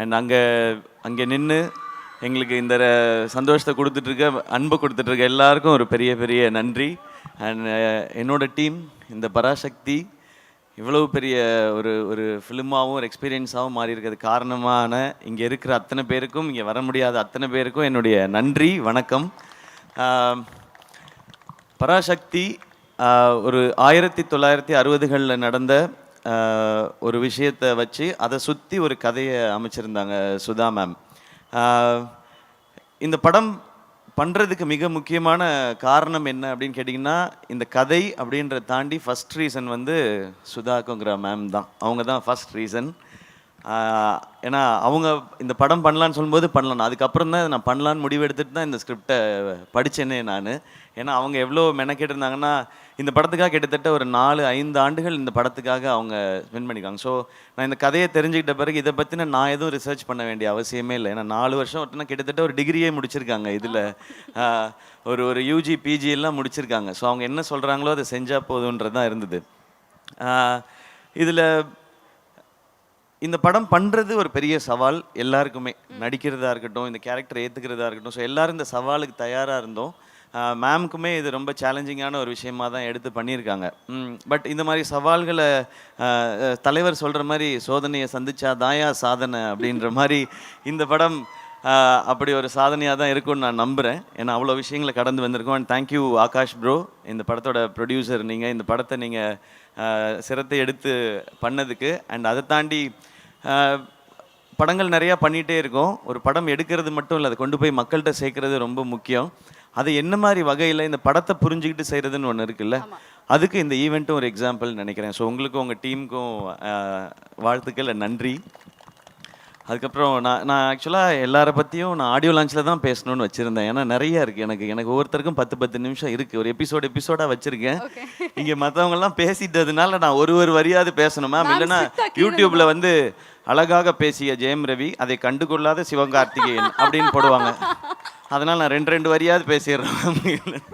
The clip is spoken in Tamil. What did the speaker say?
அண்ட் அங்கே நின்று எங்களுக்கு இந்த சந்தோஷத்தை கொடுத்துட்ருக்க, அன்பை கொடுத்துட்ருக்க எல்லாருக்கும் ஒரு பெரிய பெரிய நன்றி. அண்ட் என்னோட டீம் இந்த பராசக்தி இவ்வளவு பெரிய ஒரு ஃபிலிமாகவும் ஒரு எக்ஸ்பீரியன்ஸாகவும் மாறி இருக்கிறது காரணமான இங்கே இருக்கிற அத்தனை பேருக்கும், இங்கே வர முடியாத அத்தனை பேருக்கும் என்னுடைய நன்றி, வணக்கம். பராசக்தி ஒரு 1960களில் நடந்த ஒரு விஷயத்தை வச்சு அதை சுற்றி ஒரு கதையை அமைச்சிருந்தாங்க சுதா மேம். இந்த படம் பண்ணுறதுக்கு மிக முக்கியமான காரணம் என்ன அப்படின்னு கேட்டிங்கன்னா, இந்த கதை அப்படின்றத தாண்டி ஃபஸ்ட் ரீசன் வந்து சுதாக்குங்கிற மேம் தான். அவங்க தான் ஃபஸ்ட் ரீசன். ஏன்னா அவங்க இந்த படம் பண்ணலான்னு சொல்லும்போது பண்ணலாம், அதுக்கப்புறம் தான் நான் பண்ணலான்னு முடிவு எடுத்துகிட்டு தான் இந்த ஸ்கிரிப்டை படித்தேனே நான். ஏன்னா அவங்க எவ்வளோ மெனக்கெட்டு இருந்தாங்கன்னா, இந்த படத்துக்காக கிட்டத்தட்ட ஒரு 4-5 ஆண்டுகள் இந்த படத்துக்காக அவங்க ஸ்பெண்ட் பண்ணிக்காங்க. ஸோ நான் இந்த கதையை தெரிஞ்சுக்கிட்ட பிறகு இதை பற்றின நான் எதுவும் ரிசர்ச் பண்ண வேண்டிய அவசியமே இல்லை. ஏன்னா 4 வருஷம் ஒருத்தனா கிட்டத்தட்ட ஒரு டிகிரியே முடிச்சிருக்காங்க, இதில் ஒரு யூஜி பிஜி எல்லாம் முடிச்சிருக்காங்க. ஸோ அவங்க என்ன சொல்கிறாங்களோ அதை செஞ்சால் போதுன்றது தான் இருந்தது. இதில் இந்த படம் பண்ணுறது ஒரு பெரிய சவால் எல்லாருக்குமே, நடிக்கிறதா இருக்கட்டும், இந்த கேரக்டரை ஏற்றுக்கிறதா இருக்கட்டும். ஸோ எல்லோரும் இந்த சவாலுக்கு தயாராக இருந்தோம். மேம்க்குமே இது ரொம்ப சேலஞ்சிங்கான ஒரு விஷயமாக தான் எடுத்து பண்ணியிருக்காங்க. பட் இந்த மாதிரி சவால்களை தலைவர் சொல்கிற மாதிரி சோதனையை சந்திச்சா தாயா சாதனை அப்படின்ற மாதிரி இந்த படம் அப்படி ஒரு சாதனையாக தான் இருக்கும்னு நான் நம்புகிறேன். ஏன்னா அவ்வளோ விஷயங்களை கடந்து வந்திருக்கோம். அண்ட் தேங்க்யூ ஆகாஷ் ப்ரோ, இந்த படத்தோட ப்ரொடியூசர் நீங்கள், இந்த படத்தை நீங்கள் சிரத்தை எடுத்து பண்ணதுக்கு. அண்ட் அதை தாண்டி படங்கள் நிறையா பண்ணிகிட்டே இருக்கோம். ஒரு படம் எடுக்கிறது மட்டும் இல்லை, அதை கொண்டு போய் மக்கள்கிட்ட சேர்க்கறது ரொம்ப முக்கியம். அது என்ன மாதிரி வகையில் இந்த படத்தை புரிஞ்சுக்கிட்டு செய்கிறதுன்னு ஒன்று இருக்குல்ல, அதுக்கு இந்த ஈவெண்ட்டும் ஒரு எக்ஸாம்பிள் நினைக்கிறேன். ஸோ உங்களுக்கும் உங்கள் டீமுக்கும் வாழ்த்துக்கள், நன்றி. அதுக்கப்புறம் நான் ஆக்சுவலாக எல்லாரை பற்றியும் நான் ஆடியோ லான்ச்சில் தான் பேசணும்னு வச்சுருந்தேன். ஏன்னா நிறைய இருக்குது, எனக்கு ஒவ்வொருத்தருக்கும் 10 நிமிஷம் இருக்குது. ஒரு எபிசோடாக வச்சுருக்கேன். இங்கே மற்றவங்கெல்லாம் பேசிட்டதுனால நான் ஒரு வரியாவது பேசணும் மேம், இல்லைன்னா யூடியூப்பில் வந்து அழகாக பேசிய ஜெயம் ரவி அதை கண்டுகொள்ளாத சிவகார்த்திகேயன் அப்படின்னு போடுவாங்க. அதனால் நான் 2 வரியாவது பேசிடுறேன்.